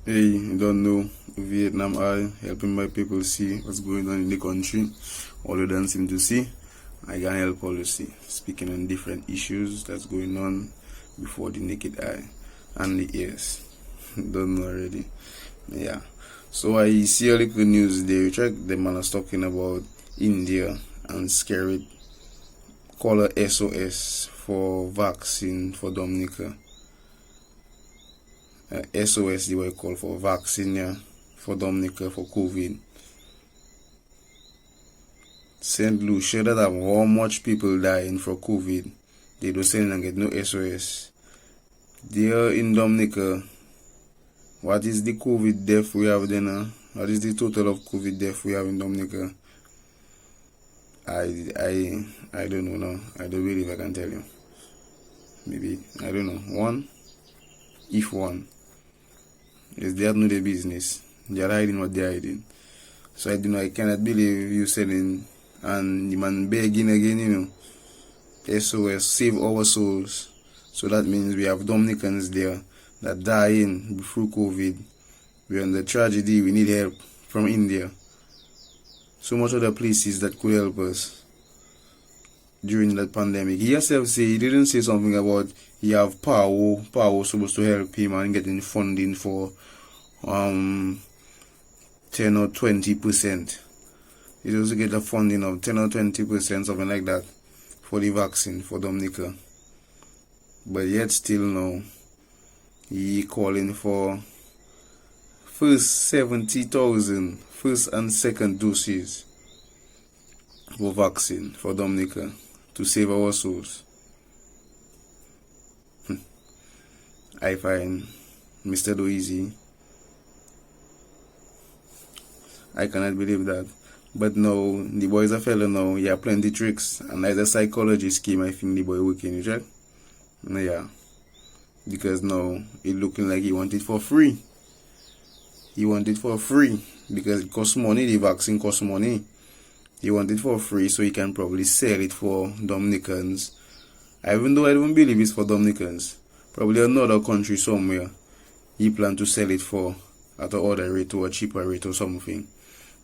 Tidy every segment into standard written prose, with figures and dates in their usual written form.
Hey, you don't know Vietnam are helping my people see what's going on in the country. All you don't seem to see, I can help all you see. Speaking on different issues that's going on before the naked eye and the ears. Don't know already. Yeah. So I see a little news there. Check the man is talking about India and scared call a S.O.S for vaccine for Dominica. S.O.S they were called for vaccine, yeah, for Dominica for COVID. St. Lucia that have how much people dying for COVID. They don't send and get no S.O.S. There in Dominica, what is the COVID death we have there now? What is the total of COVID death we have in Dominica? I don't know now. I don't believe I can tell you. Maybe I don't know. One, if one. Is they have no their business. They are hiding what they are hiding. So I do know I cannot believe you selling and the man begging again, you know. S.O.S. save our souls. So that means we have Dominicans there that dying through COVID. We're in the tragedy, we need help from India. So much other places that could help us during that pandemic. He himself say he didn't say something about he have power supposed to help him and getting funding for 10 or 20%. He supposed to get a funding of 10 or 20%, something like that, for the vaccine for Dominica. But yet still no, he calling for first 70,000 first and second doses for vaccine for Dominica to save our souls. I find Mr. Doeasy. I cannot believe that. But now, the boy is a fellow now, he have plenty tricks. And as a psychology scheme, I think the boy working, you check? Yeah. Because now, it looking like he want it for free. He want it for free. Because it costs money, the vaccine costs money. He want it for free, so he can probably sell it for Dominicans. Even though I don't believe it's for Dominicans. Probably another country somewhere. He plan to sell it for at a other rate or a cheaper rate or something.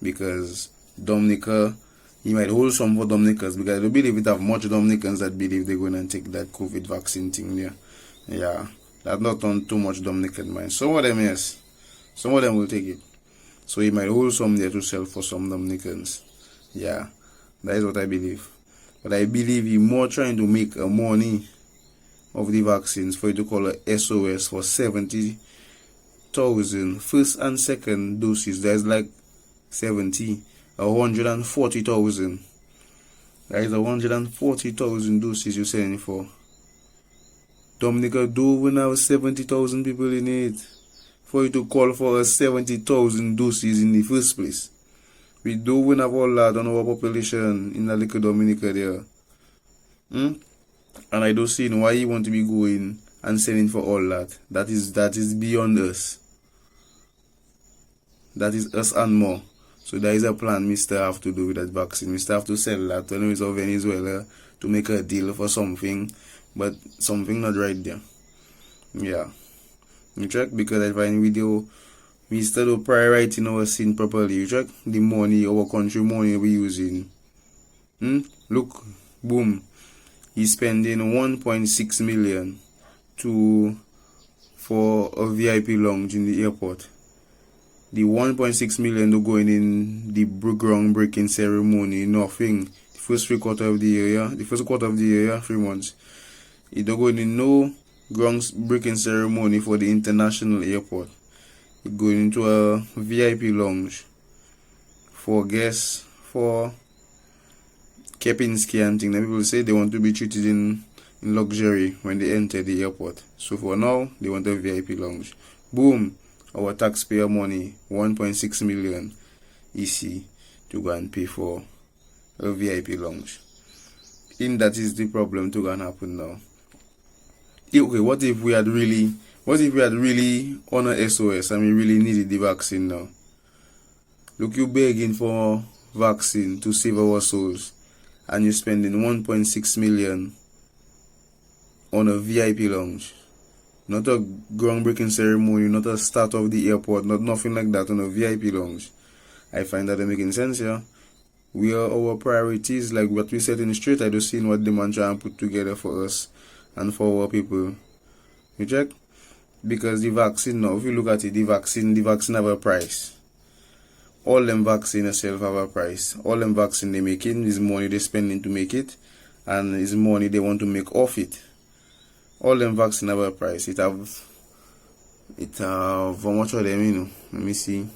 Because Dominica, he might hold some for Dominicans, because I don't believe it have much Dominicans that believe they're going to take that COVID vaccine thing there. Yeah, that's not on too much Dominican mind. Some of them, yes. Some of them will take it. So he might hold some there to sell for some Dominicans. Yeah, that is what I believe. But I believe he more trying to make money of the vaccines for you to call a S.O.S for 70,000 first and second doses. That's like 140,000. That is 140,000 doses you're selling for. Dominica do even have 70,000 people in it for you to call for a 70,000 doses in the first place. We do even have all that on our population in the little Dominica there. And I don't see why you want to be going and selling for all that. That is beyond us. That is us and more. So there is a plan Mr. have to do with that vaccine. Mr. have to sell that to the of Venezuela to make a deal for something, but something not right there. Yeah. You check, because I find video Mr. do prioritising our sin properly. You check the money, our country money we using. Look, boom. He's spending 1.6 million for a VIP lounge in the airport. The 1.6 million to going in the groundbreaking ceremony, nothing. The first quarter of the year, yeah. The first quarter of the year, yeah, 3 months. It don't go in no groundbreaking ceremony for the international airport. It going into a VIP lounge for guests, for Kepinski and things. People say they want to be treated in luxury when they enter the airport. So for now, they want a VIP lounge. Boom. Our taxpayer money, 1.6 million EC to go and pay for a VIP lounge. And that is the problem to go and happen now. Okay, what if we had really on a S.O.S and we really needed the vaccine now? Look, you begging for vaccine to save our souls, and you're spending 1.6 million on a VIP lounge. Not a groundbreaking ceremony, not a start of the airport, not nothing like that on a VIP lounge. I find that making sense, yeah. We are our priorities, like what we said in the street. I just seen what the man try and put together for us and for our people. You check? Because the vaccine now, if you look at it, the vaccine have a price. All them vaccine itself have a price. All them vaccine they making is money they spending to make it, and is money they want to make off it. All them vaccine have a price. It have how much of them, you know? Let me see.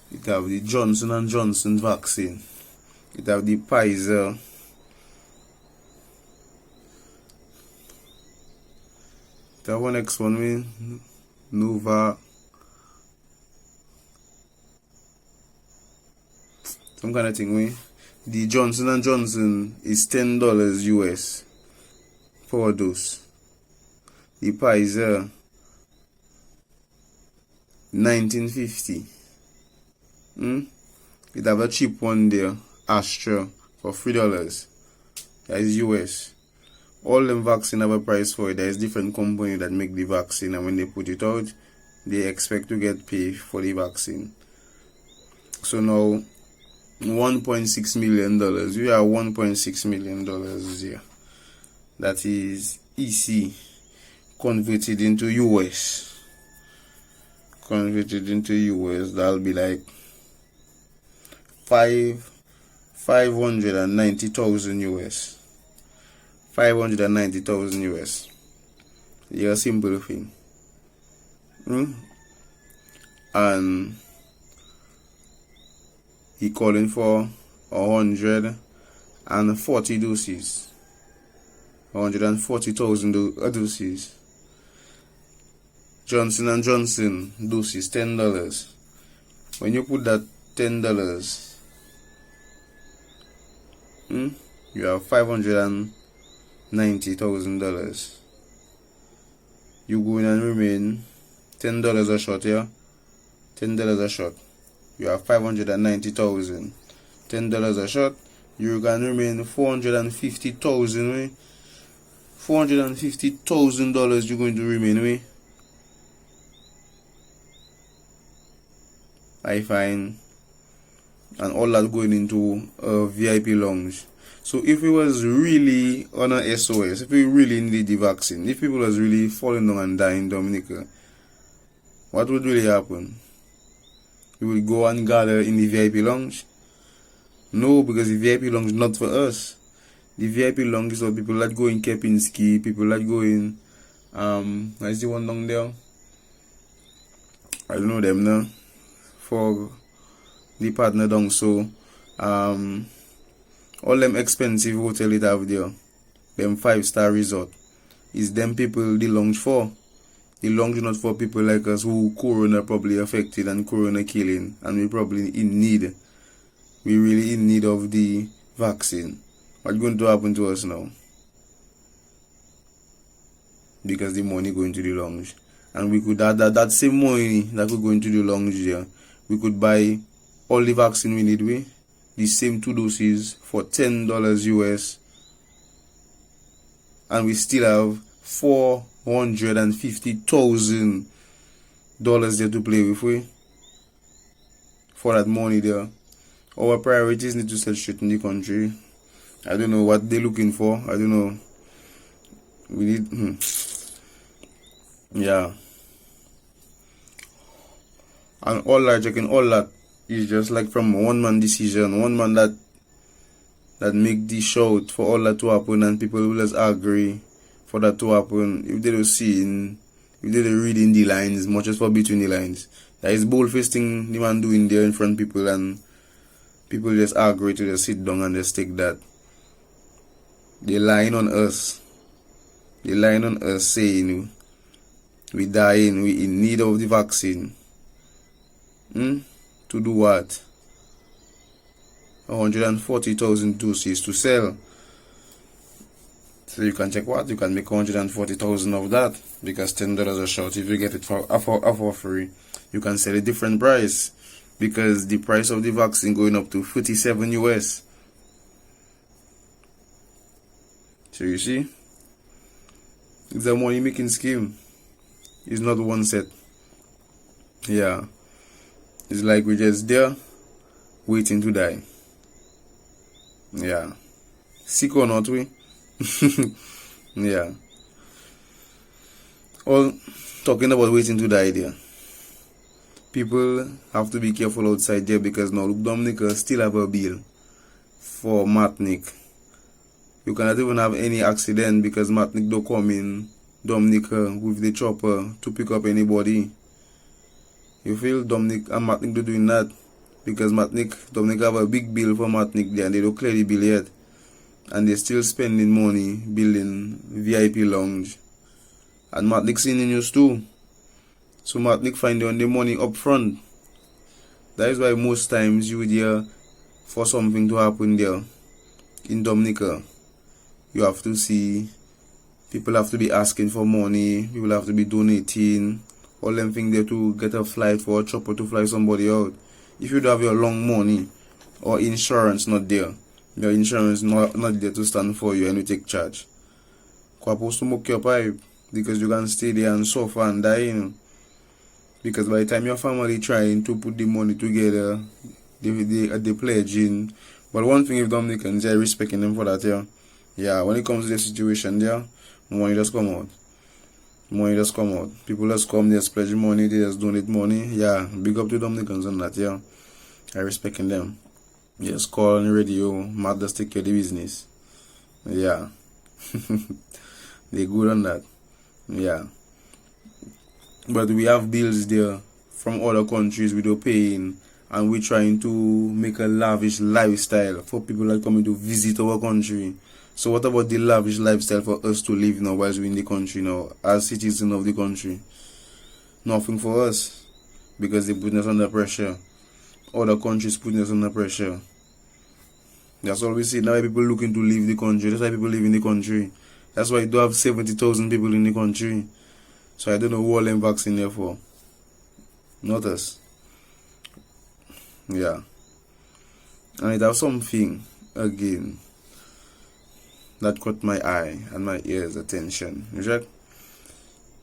It have the Johnson & Johnson vaccine. It have the Pfizer. It have one next one with Nova. Some kind of thing with. The Johnson & Johnson is $10 US for a dose. The Pfizer 1950. It have a cheap one there, Astra, for $3. That is US. All them vaccine have a price for it. There is different company that make the vaccine, and when they put it out, they expect to get paid for the vaccine. So now $1.6 million. We are $1.6 million here. That is EC converted into US. Converted into US, that'll be like 590,000 US. 590,000 US. Yeah, simple thing. And he calling for 140 doses. 140,000 doses. Johnson & Johnson doses $10. When you put that $10, you have $590,000. You go in and remain $10 a shot, yeah? $10 a shot. You have 590,000. $10 a shot. You can remain 450,000. $450,000 you're going to remain with. I find, and all that going into a VIP lounge. So if it was really on a S.O.S, if we really need the vaccine, if people was really falling down and dying in Dominica, what would really happen? We would go and gather in the VIP lounge? No, because the VIP lounge is not for us. The VIP lounge is for people that go in Kepinski, people that go in, what's the one down there? I don't know them now. For the partner down, so all them expensive hotel it have there, them 5-star resort, is them people the lounge for. The lounge not for people like us who corona probably affected and corona killing, and we probably in need. We really in need of the vaccine. What's going to happen to us now? Because the money going to the lounge, and we could add that same money that could go into the lounge there. We could buy all the vaccine we need with the same 2 doses for $10 US, and we still have $450,000 there to play with for that money there. Our priorities need to set straight in the country. I don't know what they're looking for. I don't know. We need yeah. And all that, checking all that is just like from one man decision, one man that make the shout for all that to happen, and people will just agree for that to happen. If they don't see if they don't read in the lines, much as for between the lines, that is bold-faced thing the man doing there in front of people, and people just agree to just sit down and just take that. They lying on us. They lying on us saying we dying, we in need of the vaccine. To do what? 140,000 doses to sell. So you can check what? You can make 140,000 of that, because $10 a shot. If you get it for free, you can sell a different price. because the price of the vaccine going up to 47 US. So you see, it's a money making scheme. It's not one set. Yeah. It's like we're just there waiting to die. Yeah. Sick or not we? Yeah. All talking about waiting to die there. People have to be careful outside there because now look, Dominica still have a bill for Martinique. You cannot even have any accident because Martinique don't come in Dominica with the chopper to pick up anybody. You feel Dominic and Martinique do doing that because Dominica have a big bill for Martinique there and they don't clear the bill yet. And they're still spending money building VIP lounge. And Martinique seeing the news too. So Martinique find the money up front. That is why most times you would hear for something to happen there in Dominica. You have to see people have to be asking for money, people have to be donating, all them things there to get a flight for a chopper to fly somebody out. If you don't have your long money or insurance not there, your insurance not there to stand for you and you take charge. You're supposed to smoke your pipe because you can stay there and suffer and die, you know. Because by the time your family trying to put the money together, they pledging. But one thing if Dominicans are respecting them for that, yeah. Yeah, when it comes to the situation there, money just come out. Money just come out. People just come, they just pledge money, they just donate money. Yeah, big up to Dominicans on that, yeah. I respecting them. Yes, call on the radio, Matt just take care of the business. Yeah. They good on that. Yeah. But we have bills there from other countries we don't paying, and we're trying to make a lavish lifestyle for people that coming to visit our country. So what about the lavish lifestyle for us to live now whilst we're in the country now, as citizens of the country? Nothing for us, because they're putting us under pressure. Other countries putting us under pressure. That's all we see. Now people looking to leave the country. That's why people live in the country. That's why you do have 70,000 people in the country. So I don't know who all them vaccine there for. Not us. Yeah. And it has something again that caught my eye and my ears attention. Right?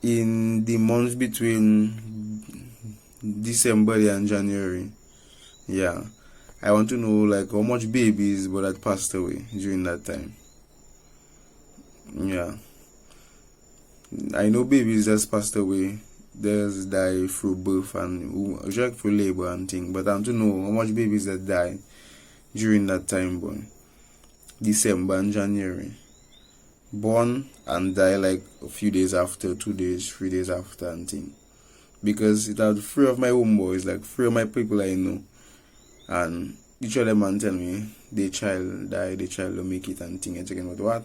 In the months between December and January, yeah, I want to know like how much babies were that passed away during that time. Yeah. I know babies that's passed away, there's die through birth and through labor and thing, but I want to know how much babies that die during that time, boy. December and January. Born and die like a few days after, 2 days, 3 days after and thing. Because it had 3 of my homeboys, like 3 of my people I know. And each of them man tell me the child died, the child don't make it and thing. And checking what?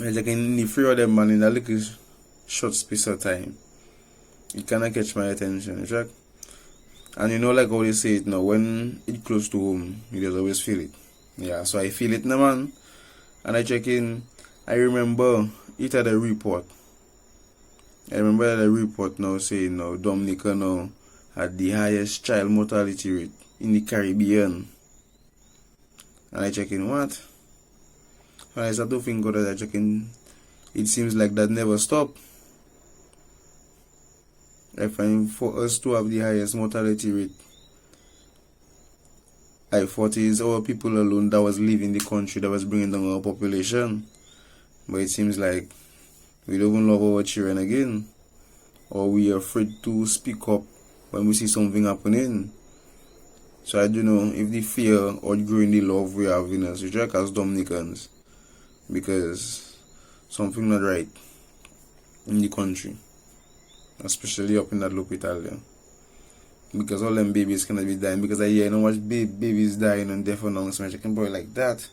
And checking the 3 of them man in a little short space of time. It cannot catch my attention, right? And you know like how they say it now, when it's close to home, you just always feel it. Yeah, so I feel it now, man. And I check in, I remember it had a report. I remember that a report now saying now Dominica now had the highest child mortality rate in the Caribbean. And I check in what? And I start to think that I check in, it seems like that never stopped. I find for us to have the highest mortality rate, I thought it is our people alone that was leaving the country that was bringing down our population. But it seems like we don't even love our children again. Or we are afraid to speak up when we see something happening. So I don't know if the fear or growing the love we have in us, we track as Dominicans. Because something not right in the country. Especially up in that local there. Because all them babies cannot be dying. Because I hear how much babies dying on death announcement. I can boy like that.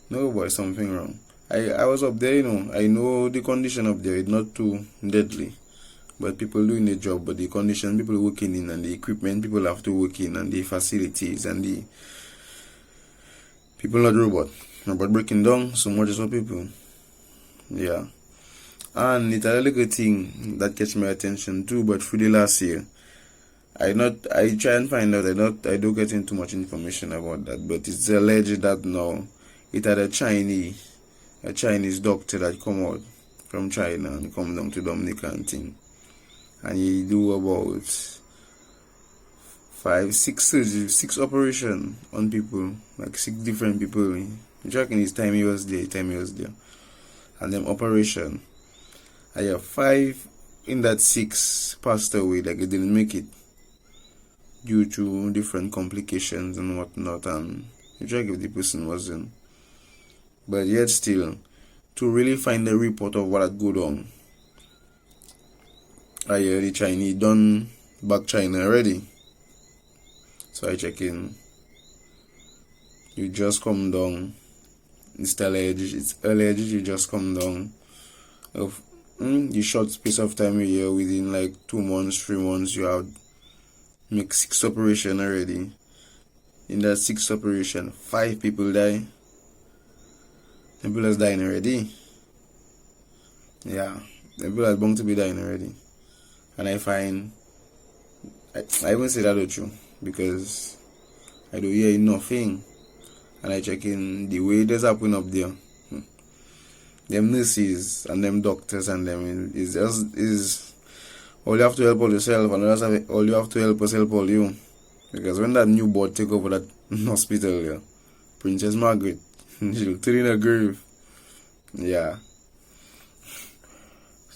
No boy, something wrong. I was up there, you know. I know the condition up there. It's not too deadly. But people doing the job. But the condition people working in and the equipment people have to work in and the facilities and the people not robot. Robot breaking down so much as people. Yeah. And it's a little thing that catch my attention too. But through the last year, I try and find out. I don't get into much information about that, but it's alleged that now it had a Chinese doctor that come out from China and come down to Dominica and thing, and he do about 5, 6 surgeries, 6 operation on people, like 6 different people. You tracking his time he was there, and them operation. I have 5 in that 6 passed away, like it didn't make it due to different complications and whatnot, and you check if the person wasn't. But yet still, to really find the report of what had go on, I hear the Chinese done back China already. So I check in. You just come down. It's alleged you just come down. Of the short space of time here, within like 2 months, 3 months, you have make 6 operation already. In that 6 operation, 5 people die. The people is dying already. Yeah, the people are bound to be dying already. And I find I won't say that the truth, because I don't hear nothing. And I check in the way that's happening up there. Them nurses and them doctors and them is all you have to help all yourself, and all you have to help us help all you. Because when that new board take over that hospital, yeah, Princess Margaret, she'll turn in her grave. Yeah.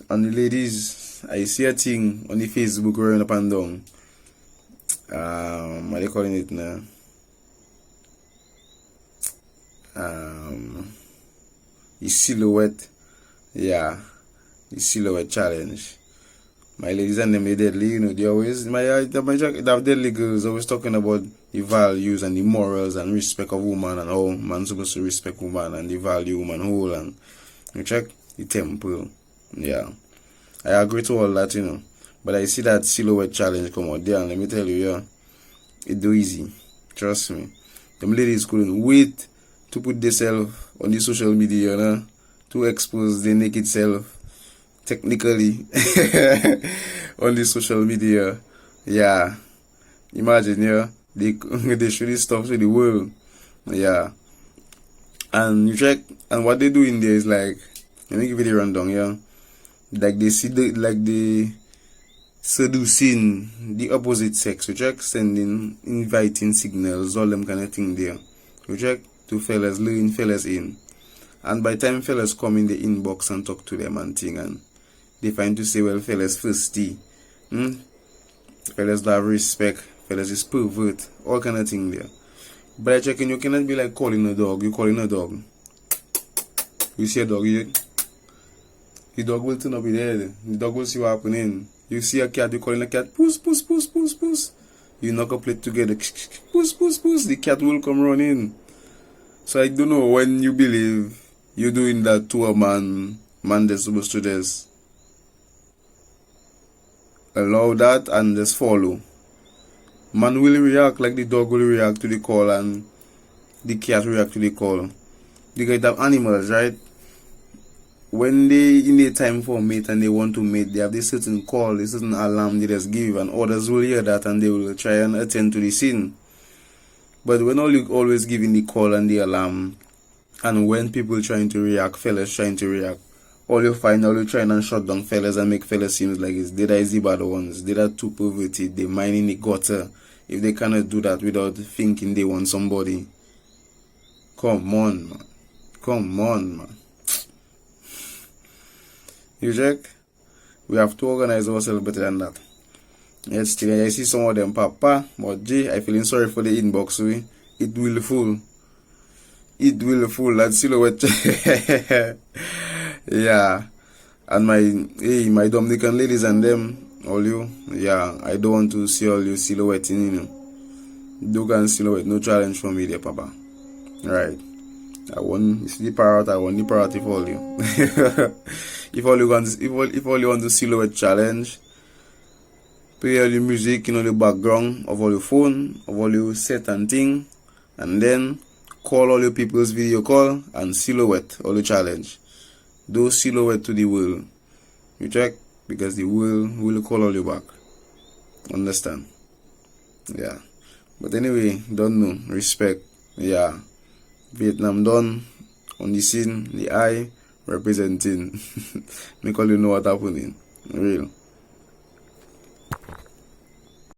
And the ladies, I see a thing on the Facebook running up and down. What are they calling it now? The silhouette. Yeah. The silhouette challenge. My ladies and them, they deadly, you know, they always, that deadly girls always talking about the values and the morals and respect of woman, and how man's supposed to respect woman and the value woman whole, and you check the temple. Yeah. I agree to all that, you know. But I see that silhouette challenge come out there, and let me tell you, yeah, it do easy. Trust me. Them ladies couldn't wait to put themselves on the social media, you know, to expose their naked self. Technically on the social media. Yeah, imagine, yeah, they show this stuff to the world. Yeah, and you check, and what they do in there is like, let me give you the rundown. Yeah, like they see the seducing the opposite sex. You check, sending inviting signals, all them kind of thing there. You check, to fellas, luring fellas in, and by the time fellas come in the inbox and talk to them and thing, and they find to say, well, fellas thirsty, fellas don't have respect, fellas is pervert, all kind of thing there. But I checking, you cannot be like calling a dog. You calling a dog, you see a dog here, the dog will turn up his head, the dog will see what happening. You see a cat, you calling a cat, puss, puss, puss, puss, puss. You knock a plate together, puss, puss, puss, the cat will come running. So I don't know when you believe you're doing that to a man that's supposed to just allow that and just follow. Man will react like the dog will react to the call, and the cat react to the call. Because they have animals, right? When they in their time for mate and they want to mate, they have this certain call, this certain alarm they just give, and others will hear that and they will try and attend to the scene. But when all you always giving the call and the alarm, and when people trying to react, fellas trying to react, all you find, all you trying and shut down fellas and make fellas seem like they is the bad ones, they are too perverted, they mine in the gutter. If they cannot do that without thinking they want somebody, come on, man. Come on, man. You check? We have to organize ourselves better than that. Yet still, I see some of them papa, but gee, I feeling sorry for the inbox. It will full. It will full. That silhouette. Yeah. And my Dominican ladies and them, all you, yeah, I don't want to see all you silhouetting, you know. Dog and silhouette, no challenge for me there, papa. Right. I won the priority for all you. If all you want to silhouette challenge, play all the music, you know, the background of all your phone, of all your set and thing, and then call all your people's video call and silhouette all the challenge. Do silhouette to the world. You check? Because the world will call all you back. Understand? Yeah. But anyway, don't know. Respect. Yeah. Vietnam done on the scene, the eye representing. Make all you know what happening. Real.